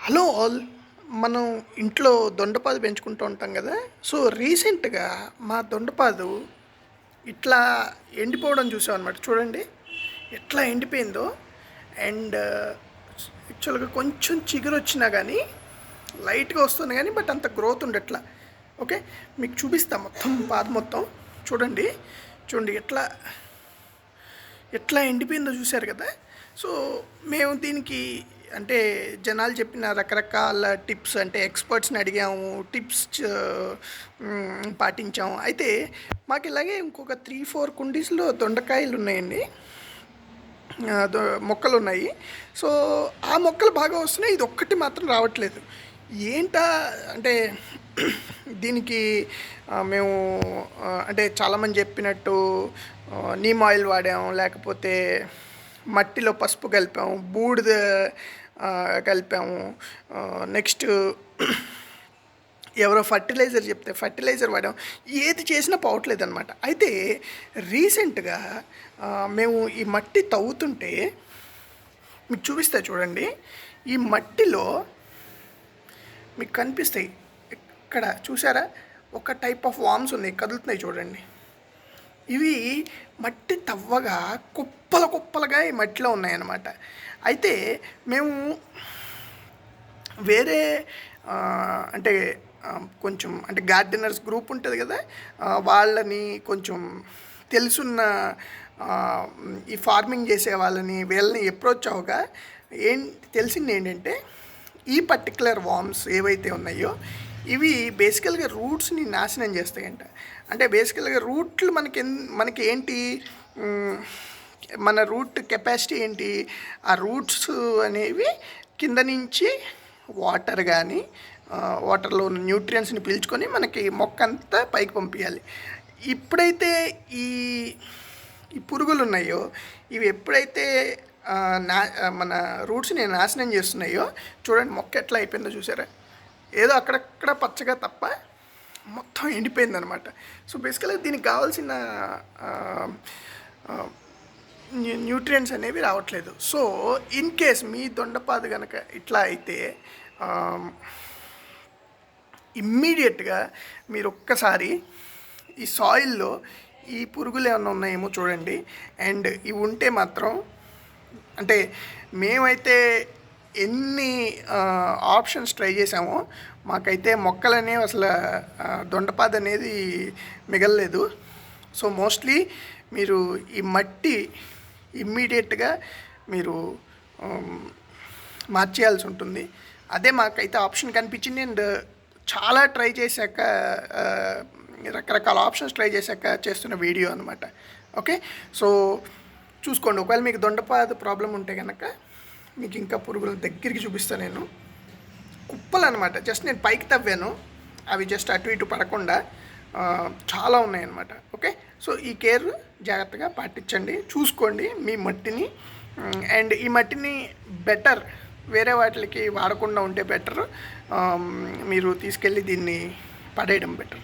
Hello all. మనం ఇంట్లో దొండపాదు పెంచుకుంటూ ఉంటాం కదా. సో రీసెంట్గా మా దొండపాదు ఇట్లా ఎండిపోవడం చూసాం అనమాట. చూడండి ఎట్లా ఎండిపోయిందో. అండ్ యాక్చువల్గా కొంచెం చిగురు వచ్చినా కానీ లైట్గా వస్తుంది కానీ బట్ అంత గ్రోత్ ఉండట్లా. ఓకే, మీకు చూపిస్తా మొత్తం పాదు మొత్తం. చూడండి చూడండి ఎట్లా ఎట్లా ఎండిపోయిందో చూశారు కదా. సో మేము దీనికి అంటే జనాలు చెప్పిన రకరకాల టిప్స్, అంటే ఎక్స్పర్ట్స్ని అడిగాము, టిప్స్ పాటించాము. అయితే మాకు ఇలాగే ఇంకొక 3-4 కుండీస్లో దొండకాయలు ఉన్నాయండి, మొక్కలు ఉన్నాయి. సో ఆ మొక్కలు బాగా వస్తున్నాయి, ఇది ఒక్కటి మాత్రం రావట్లేదు. ఏంటా అంటే దీనికి మేము అంటే చాలామంది చెప్పినట్టు నీమ్ ఆయిల్ వాడాము, లేకపోతే మట్టిలో పసుపు కలిపాము, బూడిద కలిపాము, నెక్స్ట్ ఎవరో ఫర్టిలైజర్ చెప్తే ఫర్టిలైజర్ వాడాం. ఏది చేసినా పోవట్లేదు అనమాట. అయితే రీసెంట్గా మేము ఈ మట్టి తవ్వుతుంటే మీకు చూపిస్తా చూడండి. ఈ మట్టిలో మీకు కనిపిస్తాయి, ఇక్కడ చూసారా, ఒక టైప్ ఆఫ్ వామ్స్ ఉన్నాయి, కదులుతున్నాయి చూడండి. ఇవి మట్టి తవ్వగా కుప్పల కుప్పలుగా ఈ మట్టిలో ఉన్నాయన్నమాట. అయితే మేము వేరే అంటే కొంచెం అంటే గార్డెనర్స్ గ్రూప్ ఉంటుంది కదా, వాళ్ళని కొంచెం తెలుసున్న ఈ ఫార్మింగ్ చేసే వాళ్ళని వీళ్ళని అప్రోచ్ అవగా తెలిసింది ఏంటంటే ఈ పర్టికులర్ వామ్స్ ఏవైతే ఉన్నాయో ఇవి బేసికల్గా రూట్స్ని నాశనం చేస్తాయంట. అంటే బేసికల్గా రూట్లు మనకి ఏంటి, మన రూట్ కెపాసిటీ ఏంటి, ఆ రూట్స్ అనేవి కింద నుంచి వాటర్ కానీ వాటర్లో ఉన్న న్యూట్రియంట్స్ని పీల్చుకొని మనకి మొక్క అంతా పైకి పంపించాలి. ఇప్పుడైతే ఈ ఈ పురుగులు ఉన్నాయో ఇవి ఎప్పుడైతే మన రూట్స్ని నాశనం చేస్తున్నాయో చూడండి, మొక్క ఎట్లా అయిపోయిందో చూసారా. ఏదో అక్కడక్కడ పచ్చగా తప్ప మొత్తం ఎండిపోయిందనమాట. సో బేసికల్గా దీనికి కావాల్సిన న్యూట్రియంట్స్ అనేవి రావట్లేదు. సో ఇన్ కేస్ మీ దొండపాదు కనుక ఇట్లా అయితే ఇమ్మీడియట్గా మీరు ఒక్కసారి ఈ సాయిల్లో ఈ పురుగులు ఏమైనా ఉన్నాయేమో చూడండి. అండ్ ఇవి ఉంటే మాత్రం అంటే మేమైతే ఎన్ని ఆప్షన్స్ ట్రై చేసామో మాకైతే మొక్కలు అనేవి అసలు దొండపాదు అనేది మిగలలేదు. సో మోస్ట్లీ మీరు ఈ మట్టి ఇమ్మీడియట్గా మీరు మార్చేయాల్సి ఉంటుంది. అదే మాకైతే ఆప్షన్ కనిపించింది. అండ్ చాలా ట్రై చేశాక రకరకాల ఆప్షన్స్ ట్రై చేశాక చేస్తున్న వీడియో అనమాట. ఓకే, సో చూసుకోండి. ఒకవేళ మీకు దొండపాదు ప్రాబ్లం ఉంటే కనుక మీకు ఇంకా పురుగుల దగ్గరికి చూపిస్తాను. నేను కుప్పలు అనమాట, జస్ట్ నేను పైకి తవ్వాను, అవి జస్ట్ అటు ఇటు పడకుండా చాలా ఉన్నాయన్నమాట. ఓకే, సో ఈ కేర్ జాగ్రత్తగా పాటించండి, చూసుకోండి మీ మట్టిని. అండ్ ఈ మట్టిని బెటర్ వేరే వాటికి వాడకుండా ఉంటే బెటర్, మీరు తీసుకెళ్ళి దీన్ని పడేయడం బెటర్.